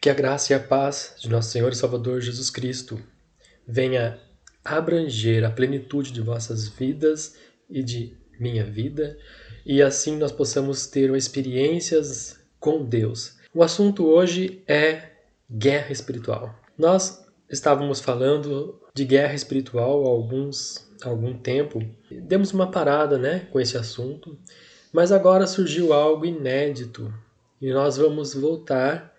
Que a graça e a paz de nosso Senhor e Salvador Jesus Cristo venha abranger a plenitude de vossas vidas e de minha vida, e assim nós possamos ter experiências com Deus. O assunto hoje é guerra espiritual. Nós estávamos falando de guerra espiritual há algum tempo. Demos uma parada, com esse assunto, mas agora surgiu algo inédito e nós vamos voltar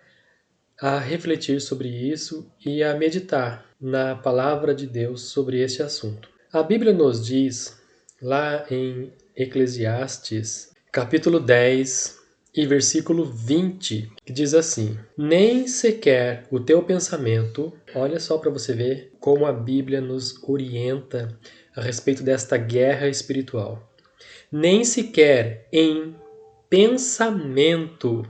a refletir sobre isso e a meditar na palavra de Deus sobre este assunto. A Bíblia nos diz, lá em Eclesiastes, capítulo 10 e versículo 20, que diz assim: nem sequer o teu pensamento, olha só para você ver como a Bíblia nos orienta a respeito desta guerra espiritual, nem sequer em pensamento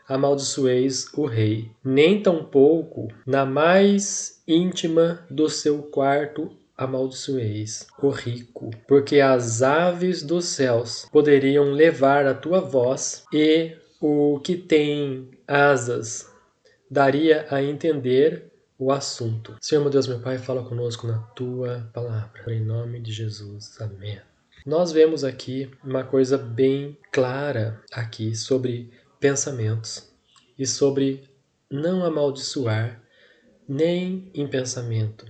amaldiçoeis o rei, nem tampouco na mais íntima do seu quarto amaldiçoeis o rico, porque as aves dos céus poderiam levar a tua voz, e o que tem asas daria a entender o assunto. Senhor, meu Deus, meu Pai, fala conosco na tua palavra. Em nome de Jesus. Amém. Nós vemos aqui uma coisa bem clara aqui sobre pensamentos e sobre não amaldiçoar nem em pensamento.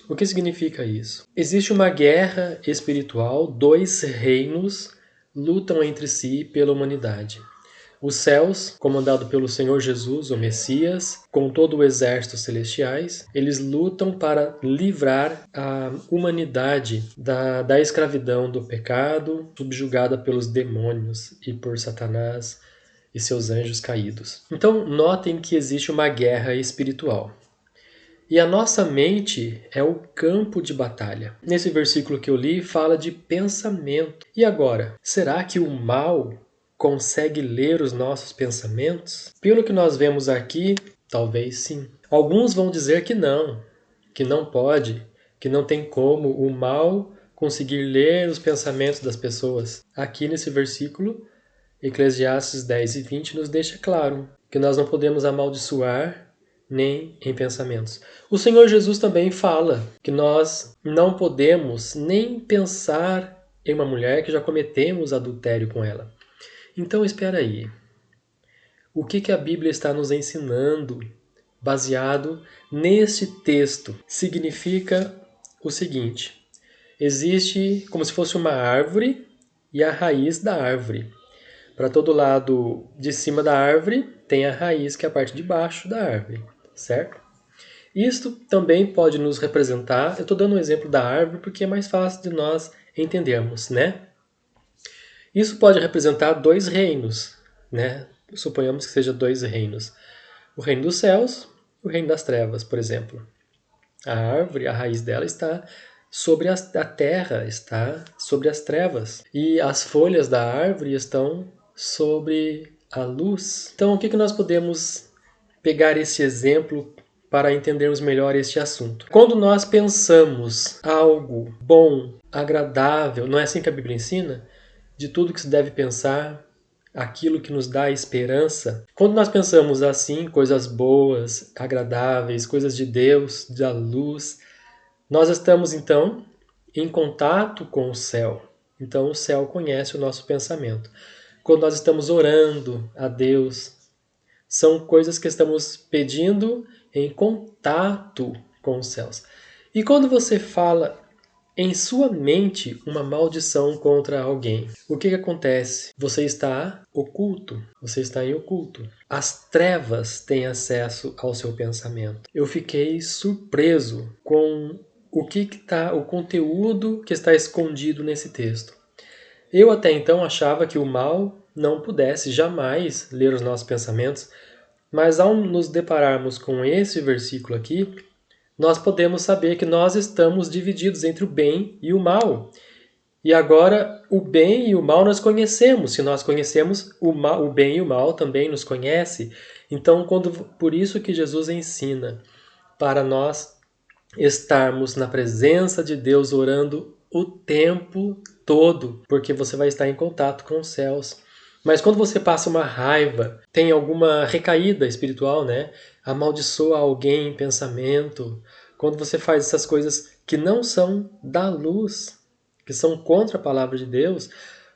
O que significa isso? Existe uma guerra espiritual, dois reinos lutam entre si pela humanidade. Os céus, comandado pelo Senhor Jesus, o Messias, com todo o exército celestiais, eles lutam para livrar a humanidade da escravidão do pecado, subjugada pelos demônios e por Satanás e seus anjos caídos. Então, notem que existe uma guerra espiritual. E a nossa mente é o campo de batalha. Nesse versículo que eu li, fala de pensamento. E agora, será que o mal consegue ler os nossos pensamentos? Pelo que nós vemos aqui, talvez sim. Alguns vão dizer que não pode, que não tem como o mal conseguir ler os pensamentos das pessoas. Aqui nesse versículo, Eclesiastes 10 e 20 nos deixa claro que nós não podemos amaldiçoar nem em pensamentos. O Senhor Jesus também fala que nós não podemos nem pensar em uma mulher que já cometemos adultério com ela. Então, espera aí. O que a Bíblia está nos ensinando baseado neste texto? Significa o seguinte: existe como se fosse uma árvore e a raiz da árvore. Para todo lado de cima da árvore tem a raiz, que é a parte de baixo da árvore, certo? Isto também pode nos representar, eu estou dando um exemplo da árvore porque é mais fácil de nós entendermos, Isso pode representar dois reinos, Suponhamos que seja dois reinos. O reino dos céus e o reino das trevas, por exemplo. A árvore, a raiz dela está sobre a terra, está sobre as trevas. E as folhas da árvore estão sobre a luz. Então, o que nós podemos pegar esse exemplo para entendermos melhor este assunto? Quando nós pensamos algo bom, agradável, não é assim que a Bíblia ensina? De tudo que se deve pensar, aquilo que nos dá esperança. Quando nós pensamos assim, coisas boas, agradáveis, coisas de Deus, da luz, nós estamos então em contato com o céu. Então o céu conhece o nosso pensamento. Quando nós estamos orando a Deus, são coisas que estamos pedindo em contato com os céus. E quando você fala em sua mente uma maldição contra alguém, o que acontece? Você está oculto, você está em oculto. As trevas têm acesso ao seu pensamento. Eu fiquei surpreso com o conteúdo que está escondido nesse texto. Eu até então achava que o mal não pudesse jamais ler os nossos pensamentos, mas ao nos depararmos com esse versículo aqui, nós podemos saber que nós estamos divididos entre o bem e o mal. E agora, o bem e o mal nós conhecemos. Se nós conhecemos o bem e o mal também nos conhece. Então, por isso que Jesus ensina para nós estarmos na presença de Deus orando o tempo todo, porque você vai estar em contato com os céus. Mas quando você passa uma raiva, tem alguma recaída espiritual, né? Amaldiçoa alguém em pensamento. Quando você faz essas coisas que não são da luz, que são contra a palavra de Deus,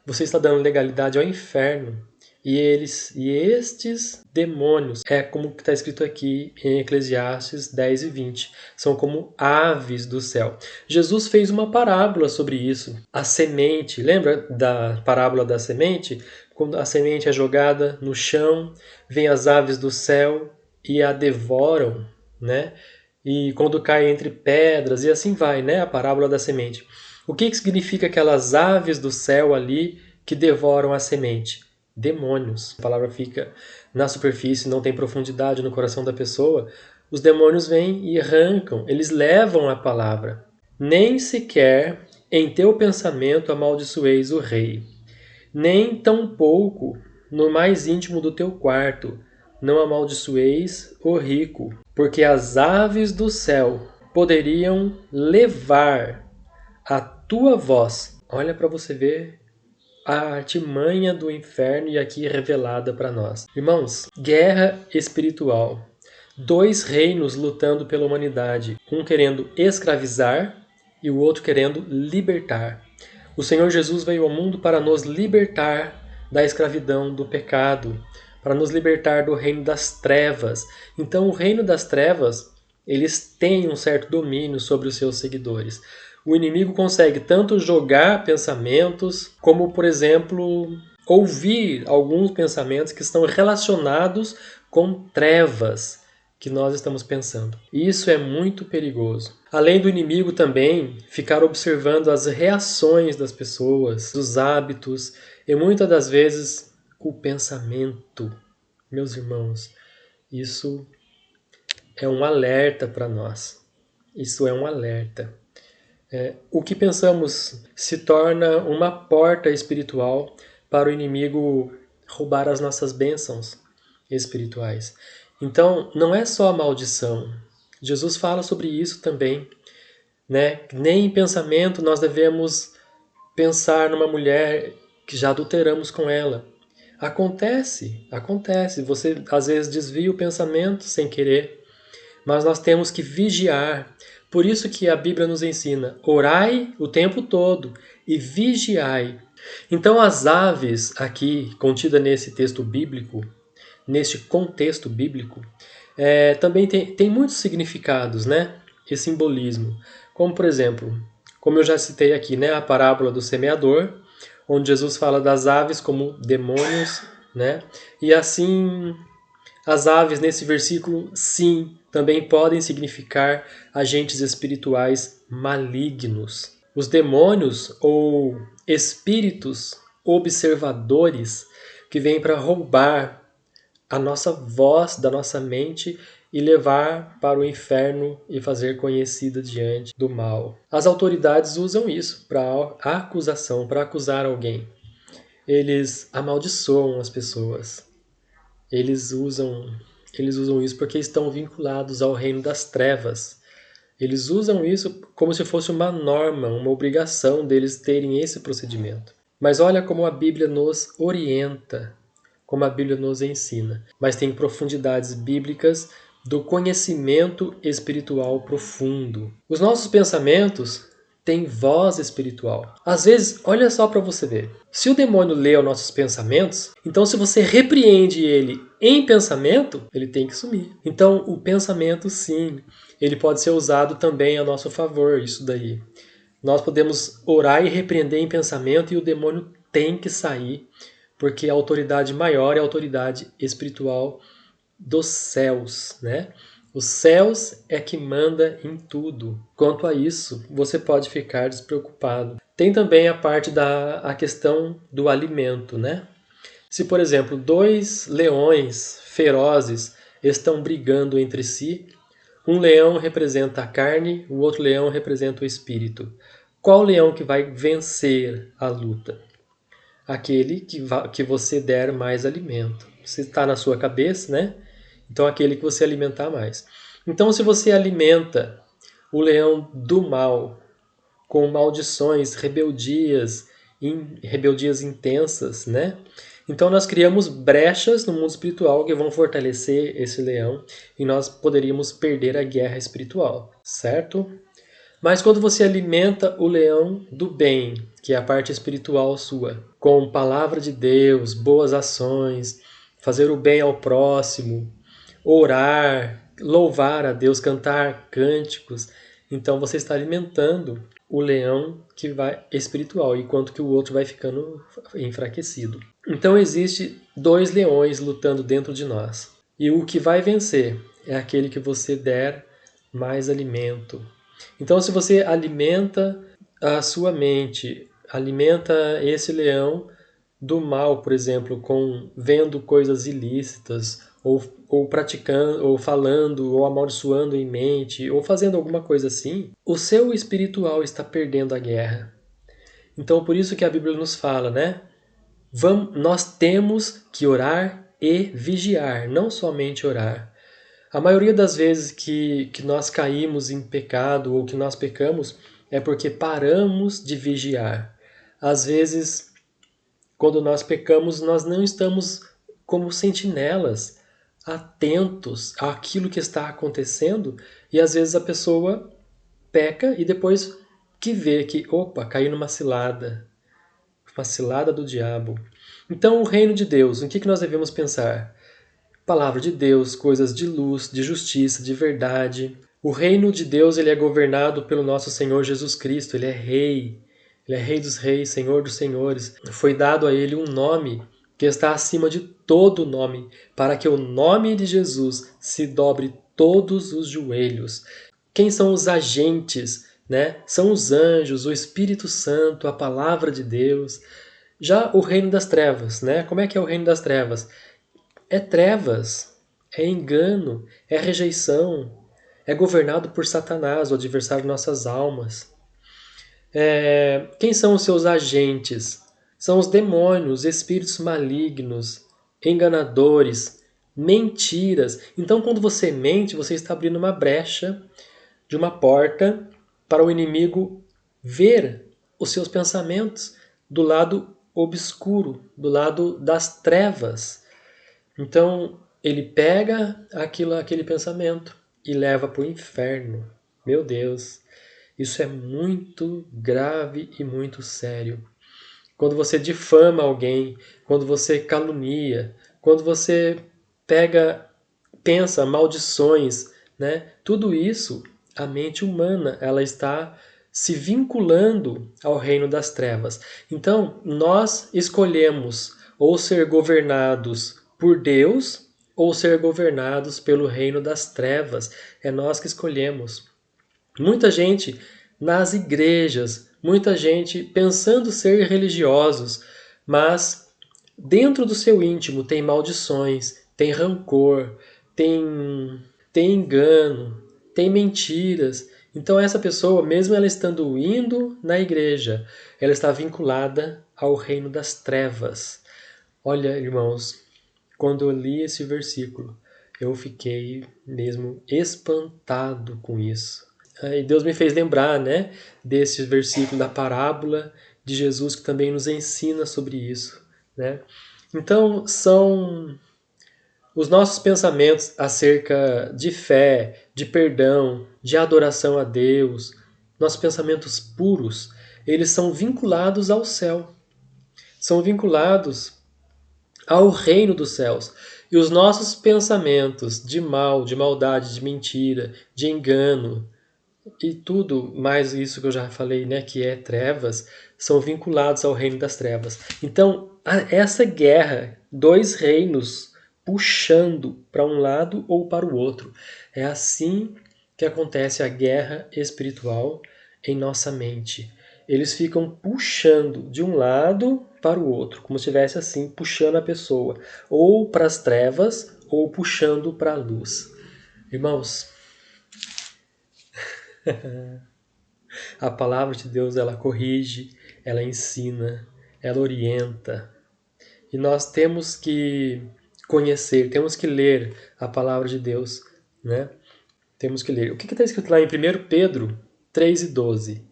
você está dando legalidade ao inferno. E estes demônios, é como está escrito aqui em Eclesiastes 10 e 20, são como aves do céu. Jesus fez uma parábola sobre isso. A semente, lembra da parábola da semente? Quando a semente é jogada no chão, vem as aves do céu e a devoram, né? E quando cai entre pedras, e assim vai, né? A parábola da semente. O que significa aquelas aves do céu ali que devoram a semente? Demônios. A palavra fica na superfície, não tem profundidade no coração da pessoa. Os demônios vêm e arrancam, eles levam a palavra. Nem sequer em teu pensamento amaldiçoeis o rei, nem tampouco no mais íntimo do teu quarto não amaldiçoeis o rico, porque as aves do céu poderiam levar a tua voz. Olha para você ver a artimanha do inferno e aqui revelada para nós. Irmãos, guerra espiritual. Dois reinos lutando pela humanidade, um querendo escravizar e o outro querendo libertar. O Senhor Jesus veio ao mundo para nos libertar da escravidão do pecado, para nos libertar do reino das trevas. Então, o reino das trevas, eles têm um certo domínio sobre os seus seguidores. O inimigo consegue tanto jogar pensamentos, como, por exemplo, ouvir alguns pensamentos que estão relacionados com trevas que nós estamos pensando. E isso é muito perigoso. Além do inimigo também ficar observando as reações das pessoas, os hábitos e muitas das vezes o pensamento. Meus irmãos, isso é um alerta para nós. Isso é um alerta. O que pensamos se torna uma porta espiritual para o inimigo roubar as nossas bênçãos espirituais. Então, não é só a maldição. Jesus fala sobre isso também, né? Nem em pensamento nós devemos pensar numa mulher que já adulteramos com ela. Acontece. Você às vezes desvia o pensamento sem querer, mas nós temos que vigiar. Por isso que a Bíblia nos ensina: orai o tempo todo e vigiai. Então as aves aqui contidas nesse texto bíblico, neste contexto bíblico, também tem muitos significados, né? E simbolismo. Como, por exemplo, como eu já citei aqui, né? A parábola do semeador, onde Jesus fala das aves como demônios, né? E assim, as aves nesse versículo, sim, também podem significar agentes espirituais malignos. Os demônios ou espíritos observadores que vêm para roubar a nossa voz da nossa mente e levar para o inferno e fazer conhecida diante do mal. As autoridades usam isso para acusação, para acusar alguém. Eles amaldiçoam as pessoas. Eles usam isso porque estão vinculados ao reino das trevas. Eles usam isso como se fosse uma norma, uma obrigação deles terem esse procedimento. Mas olha como a Bíblia nos orienta, como a Bíblia nos ensina. Mas tem profundidades bíblicas do conhecimento espiritual profundo. Os nossos pensamentos têm voz espiritual. Às vezes, olha só para você ver. Se o demônio lê os nossos pensamentos, então se você repreende ele em pensamento, ele tem que sumir. Então, o pensamento, sim, ele pode ser usado também a nosso favor, isso daí. Nós podemos orar e repreender em pensamento e o demônio tem que sair, porque a autoridade maior é a autoridade espiritual dos céus, né? Os céus é que manda em tudo. Quanto a isso, você pode ficar despreocupado. Tem também a parte a questão do alimento, né? Se, por exemplo, dois leões ferozes estão brigando entre si, um leão representa a carne, o outro leão representa o espírito. Qual leão que vai vencer a luta? Aquele que você der mais alimento. Se está na sua cabeça, né? Então, aquele que você alimentar mais. Então, se você alimenta o leão do mal com maldições, rebeldias intensas, né? Então nós criamos brechas no mundo espiritual que vão fortalecer esse leão e nós poderíamos perder a guerra espiritual, certo? Mas quando você alimenta o leão do bem, que é a parte espiritual sua, com palavra de Deus, boas ações, fazer o bem ao próximo, orar, louvar a Deus, cantar cânticos, então você está alimentando o leão que vai espiritual, enquanto que o outro vai ficando enfraquecido. Então existe dois leões lutando dentro de nós. E o que vai vencer é aquele que você der mais alimento. Então se você alimenta a sua mente, alimenta esse leão do mal, por exemplo, com vendo coisas ilícitas, ou praticando, ou falando, ou amaldiçoando em mente, ou fazendo alguma coisa assim, o seu espiritual está perdendo a guerra. Então, por isso que a Bíblia nos fala, né? Nós temos que orar e vigiar, não somente orar. A maioria das vezes que nós caímos em pecado ou que nós pecamos é porque paramos de vigiar. Às vezes, quando nós pecamos, nós não estamos como sentinelas, atentos àquilo que está acontecendo, e às vezes a pessoa peca e depois que vê que, opa, caiu numa cilada do diabo. Então, o reino de Deus, o que nós devemos pensar? Palavra de Deus, coisas de luz, de justiça, de verdade. O reino de Deus ele é governado pelo nosso Senhor Jesus Cristo, ele é rei. Ele é rei dos reis, senhor dos senhores. Foi dado a ele um nome que está acima de todo nome, para que o nome de Jesus se dobre todos os joelhos. Quem são os agentes, né? São os anjos, o Espírito Santo, a palavra de Deus. Já o reino das trevas, né? Como é que é o reino das trevas? É trevas, é engano, é rejeição, é governado por Satanás, o adversário de nossas almas. Quem são os seus agentes? São os demônios, espíritos malignos, enganadores, mentiras. Então, quando você mente, você está abrindo uma brecha de uma porta para o inimigo ver os seus pensamentos do lado obscuro, do lado das trevas. Então, ele pega aquele pensamento e leva para o inferno. Meu Deus, isso é muito grave e muito sério. Quando você difama alguém, quando você calunia, quando você pensa maldições, né? Tudo isso, a mente humana, ela está se vinculando ao reino das trevas. Então, nós escolhemos ou ser governados por Deus ou ser governados pelo reino das trevas. É nós que escolhemos. Muita gente nas igrejas, muita gente pensando ser religiosos, mas dentro do seu íntimo tem maldições, tem rancor, tem engano, tem mentiras. Então essa pessoa, mesmo ela estando indo na igreja, ela está vinculada ao reino das trevas. Olha, irmãos, quando eu li esse versículo, eu fiquei mesmo espantado com isso. E Deus me fez lembrar, né, desse versículo da parábola de Jesus que também nos ensina sobre isso, né? Então, são os nossos pensamentos acerca de fé, de perdão, de adoração a Deus, nossos pensamentos puros, eles são vinculados ao céu, são vinculados ao reino dos céus. E os nossos pensamentos de mal, de maldade, de mentira, de engano, e tudo mais isso que eu já falei, né, que é trevas, são vinculados ao reino das trevas. Então, essa guerra, dois reinos puxando para um lado ou para o outro. É assim que acontece a guerra espiritual em nossa mente. Eles ficam puxando de um lado para o outro, como se estivesse assim, puxando a pessoa, ou para as trevas, ou puxando para a luz. Irmãos, a palavra de Deus, ela corrige, ela ensina, ela orienta. E nós temos que conhecer, temos que ler a palavra de Deus, né? Temos que ler. O que está escrito lá em 1 Pedro 3:12?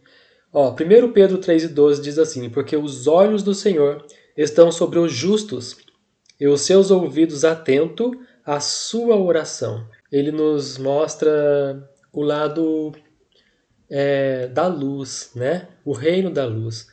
1 Pedro 3:12 diz assim: porque os olhos do Senhor estão sobre os justos e os seus ouvidos atentos à sua oração. Ele nos mostra o lado da luz, né? O reino da luz.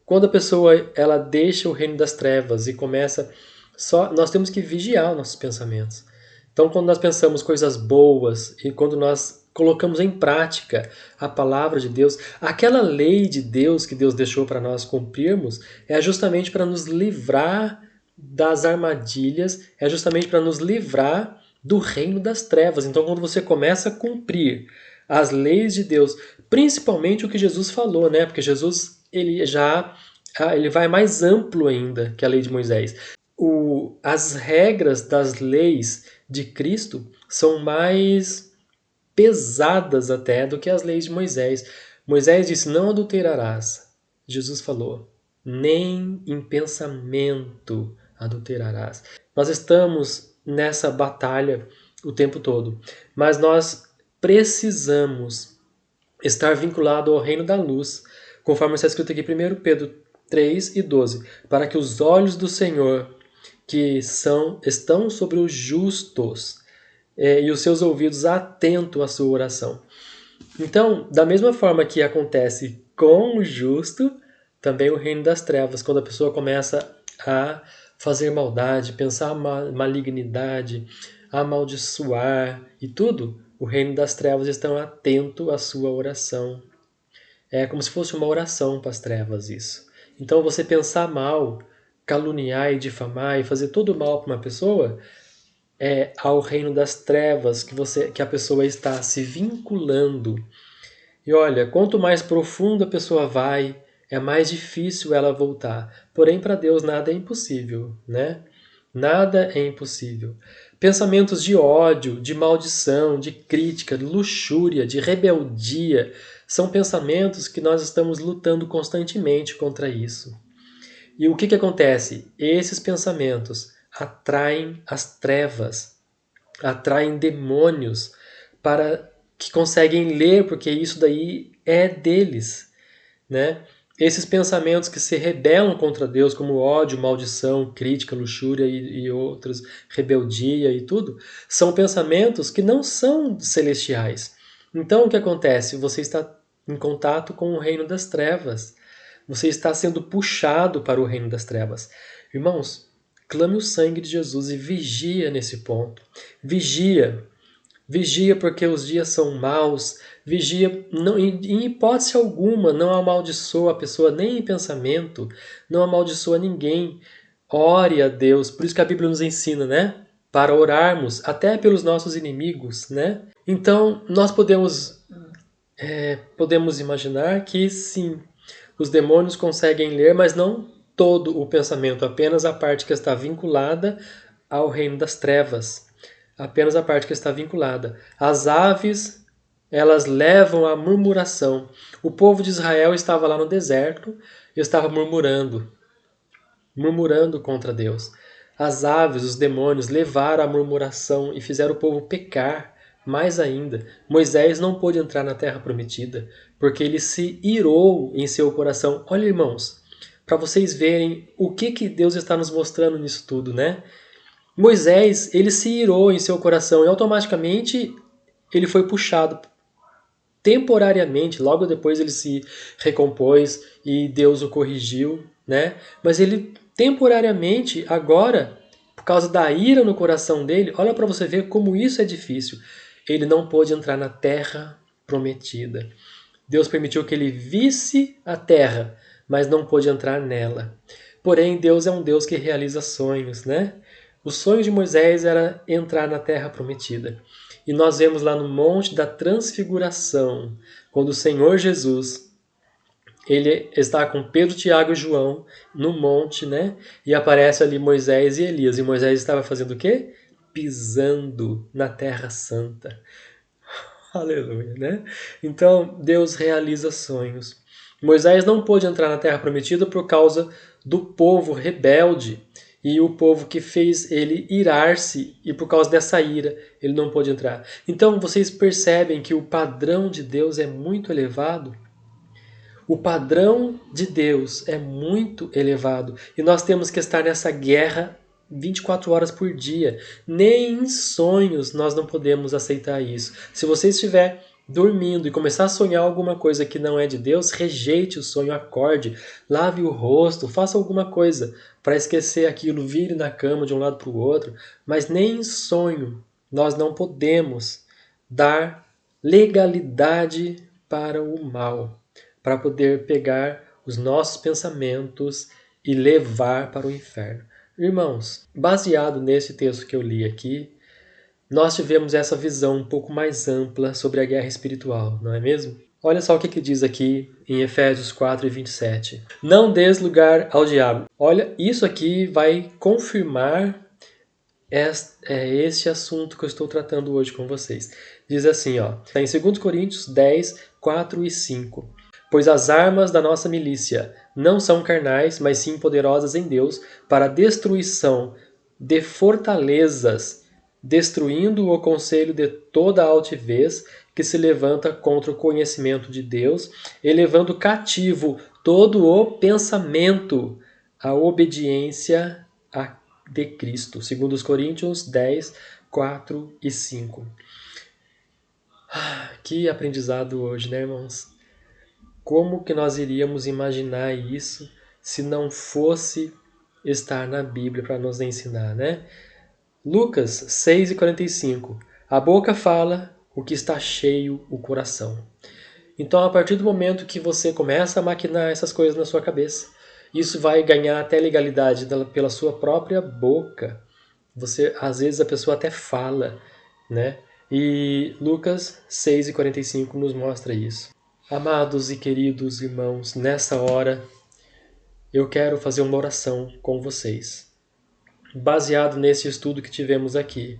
Quando a pessoa ela deixa o reino das trevas e começa só, nós temos que vigiar os nossos pensamentos. Então, quando nós pensamos coisas boas e quando nós colocamos em prática a palavra de Deus, aquela lei de Deus que Deus deixou para nós cumprirmos, é justamente para nos livrar das armadilhas, é justamente para nos livrar do reino das trevas. Então, quando você começa a cumprir as leis de Deus, principalmente o que Jesus falou, né? Porque Jesus ele vai mais amplo ainda que a lei de Moisés. As regras das leis de Cristo são mais pesadas até do que as leis de Moisés. Moisés disse: não adulterarás. Jesus falou: nem em pensamento adulterarás. Nós estamos nessa batalha o tempo todo, mas nós precisamos estar vinculado ao reino da luz, conforme está escrito aqui em 1 Pedro 3:12, para que os olhos do Senhor estão sobre os justos e os seus ouvidos atentos à sua oração. Então, da mesma forma que acontece com o justo, também o reino das trevas, quando a pessoa começa a fazer maldade, pensar malignidade, amaldiçoar e tudo, o reino das trevas está atento à sua oração. É como se fosse uma oração para as trevas isso. Então você pensar mal, caluniar e difamar e fazer todo mal para uma pessoa, é ao reino das trevas que a pessoa está se vinculando. E olha, quanto mais profundo a pessoa vai, é mais difícil ela voltar. Porém, para Deus nada é impossível, né? Nada é impossível. Pensamentos de ódio, de maldição, de crítica, de luxúria, de rebeldia, são pensamentos que nós estamos lutando constantemente contra isso. E o que acontece? Esses pensamentos atraem as trevas, atraem demônios para que conseguem ler, porque isso daí é deles, né? Esses pensamentos que se rebelam contra Deus, como ódio, maldição, crítica, luxúria e outros, rebeldia e tudo, são pensamentos que não são celestiais. Então o que acontece? Você está em contato com o reino das trevas. Você está sendo puxado para o reino das trevas. Irmãos, clame o sangue de Jesus e vigia nesse ponto. Vigia. Vigia porque os dias são maus. Vigia, não, em hipótese alguma, não amaldiçoa a pessoa nem em pensamento. Não amaldiçoa ninguém. Ore a Deus. Por isso que a Bíblia nos ensina, né? Para orarmos até pelos nossos inimigos, né? Então, nós podemos imaginar que sim, os demônios conseguem ler, mas não todo o pensamento, apenas a parte que está vinculada ao reino das trevas. Apenas a parte que está vinculada. As aves, elas levam a murmuração. O povo de Israel estava lá no deserto e estava murmurando contra Deus. As aves, os demônios, levaram a murmuração e fizeram o povo pecar mais ainda. Moisés não pôde entrar na terra prometida, porque ele se irou em seu coração. Olha, irmãos, para vocês verem o que Deus está nos mostrando nisso tudo, né? Moisés, ele se irou em seu coração e automaticamente ele foi puxado temporariamente. Logo depois ele se recompôs e Deus o corrigiu, né? Mas ele temporariamente, agora, por causa da ira no coração dele, olha para você ver como isso é difícil. Ele não pôde entrar na terra prometida. Deus permitiu que ele visse a terra, mas não pôde entrar nela. Porém, Deus é um Deus que realiza sonhos, né? O sonho de Moisés era entrar na terra prometida. E nós vemos lá no Monte da Transfiguração, quando o Senhor Jesus, ele está com Pedro, Tiago e João no monte, né? E aparece ali Moisés e Elias. E Moisés estava fazendo o quê? Pisando na Terra Santa. Aleluia, né? Então, Deus realiza sonhos. Moisés não pôde entrar na Terra Prometida por causa do povo rebelde e o povo que fez ele irar-se, e por causa dessa ira ele não pôde entrar. Então, vocês percebem que o padrão de Deus é muito elevado? O padrão de Deus é muito elevado e nós temos que estar nessa guerra 24 horas por dia. Nem em sonhos nós não podemos aceitar isso. Se você estiver dormindo e começar a sonhar alguma coisa que não é de Deus, rejeite o sonho, acorde, lave o rosto, faça alguma coisa para esquecer aquilo, vire na cama de um lado para o outro, mas nem em sonho nós não podemos dar legalidade para o mal, para poder pegar os nossos pensamentos e levar para o inferno. Irmãos, baseado nesse texto que eu li aqui, nós tivemos essa visão um pouco mais ampla sobre a guerra espiritual, não é mesmo? Olha só o que diz aqui em Efésios 4:27. Não dês lugar ao diabo. Olha, isso aqui vai confirmar este assunto que eu estou tratando hoje com vocês. Diz assim, ó, está em 2 Coríntios 10, 4 e 5. Pois as armas da nossa milícia não são carnais, mas sim poderosas em Deus para a destruição de fortalezas, destruindo o conselho de toda a altivez que se levanta contra o conhecimento de Deus, elevando cativo todo o pensamento à obediência de Cristo. Segundo os Coríntios 10, 4 e 5. Que aprendizado hoje, né, irmãos? Como que nós iríamos imaginar isso se não fosse estar na Bíblia para nos ensinar, né? Lucas 6:45. A boca fala o que está cheio o coração. Então, a partir do momento que você começa a maquinar essas coisas na sua cabeça, isso vai ganhar até legalidade pela sua própria boca. Você, às vezes a pessoa até fala, né? E Lucas 6:45 nos mostra isso. Amados e queridos irmãos, nessa hora eu quero fazer uma oração com vocês, baseado nesse estudo que tivemos aqui.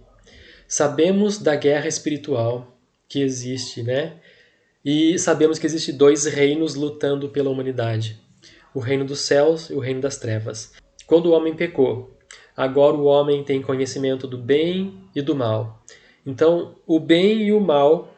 Sabemos da guerra espiritual que existe, né? E sabemos que existem dois reinos lutando pela humanidade: o reino dos céus e o reino das trevas. Quando o homem pecou, agora o homem tem conhecimento do bem e do mal. Então, o bem e o mal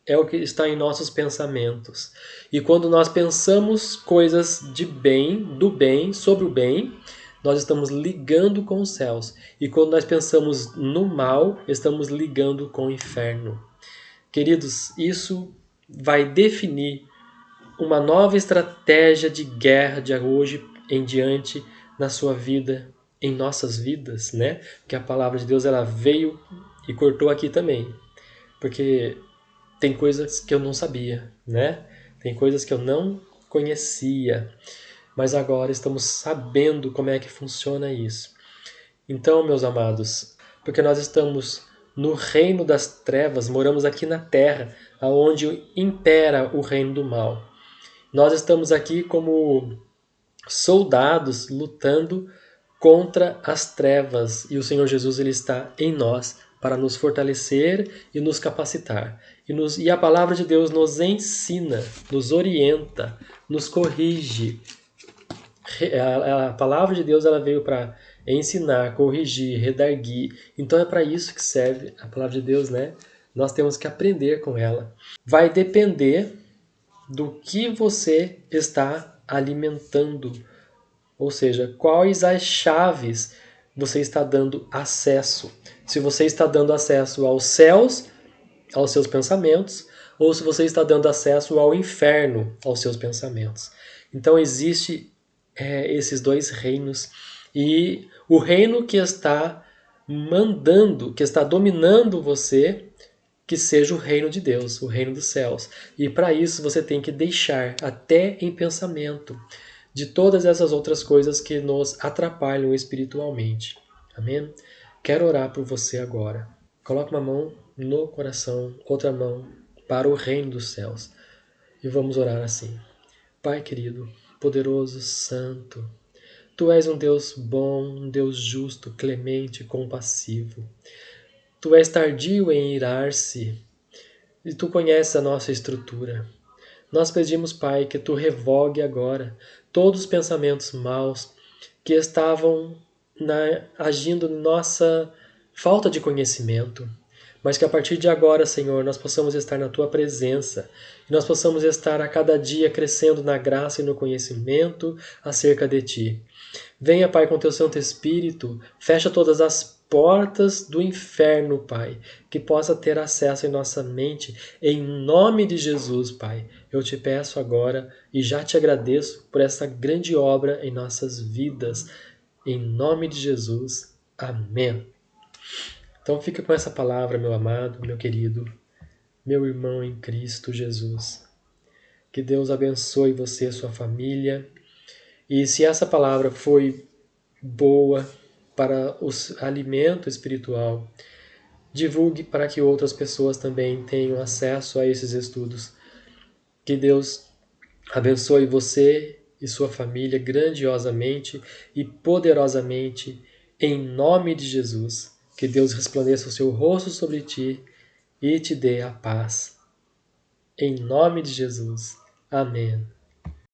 é o que está em nossos pensamentos. E quando nós pensamos coisas de bem, do bem, sobre o bem, nós estamos ligando com os céus. E quando nós pensamos no mal, estamos ligando com o inferno. Queridos, isso vai definir uma nova estratégia de guerra de hoje em diante na sua vida, em nossas vidas, né? Porque a palavra de Deus ela veio e cortou aqui também. Porque tem coisas que eu não sabia, né? Tem coisas que eu não conhecia, mas agora estamos sabendo como é que funciona isso. Então, meus amados, porque nós estamos no reino das trevas, moramos aqui na terra, aonde impera o reino do mal. Nós estamos aqui como soldados lutando contra as trevas e o Senhor Jesus ele está em nós para nos fortalecer e nos capacitar. E a palavra de Deus nos ensina, nos orienta, nos corrige. A palavra de Deus ela veio para ensinar, corrigir, redarguir. Então é para isso que serve a palavra de Deus, né? Nós temos que aprender com ela. Vai depender do que você está alimentando. Ou seja, quais as chaves você está dando acesso. Se você está dando acesso aos céus, aos seus pensamentos, ou se você está dando acesso ao inferno, aos seus pensamentos. Então existe esses dois reinos. E o reino que está mandando, que está dominando você, que seja o reino de Deus, o reino dos céus. E para isso você tem que deixar, até em pensamento, de todas essas outras coisas que nos atrapalham espiritualmente. Amém? Quero orar por você agora. Coloque uma mão no coração, outra mão para o reino dos céus. E vamos orar assim. Pai querido, poderoso, santo, Tu és um Deus bom, um Deus justo, clemente, compassivo. Tu és tardio em irar-se e Tu conheces a nossa estrutura. Nós pedimos, Pai, que Tu revogue agora todos os pensamentos maus que estavam agindo em nossa falta de conhecimento. mas que a partir de agora, Senhor, nós possamos estar na Tua presença e nós possamos estar a cada dia crescendo na graça e no conhecimento acerca de Ti. Venha, Pai, com Teu Santo Espírito, fecha todas as portas do inferno, Pai, que possa ter acesso em nossa mente, em nome de Jesus, Pai. Eu te peço agora e já te agradeço por essa grande obra em nossas vidas, em nome de Jesus. Amém. Então fica com essa palavra, meu amado, meu querido, meu irmão em Cristo Jesus. Que Deus abençoe você e sua família. E se essa palavra foi boa para o alimento espiritual, divulgue para que outras pessoas também tenham acesso a esses estudos. Que Deus abençoe você e sua família grandiosamente e poderosamente, em nome de Jesus. Que Deus resplandeça o seu rosto sobre ti e te dê a paz. Em nome de Jesus. Amém.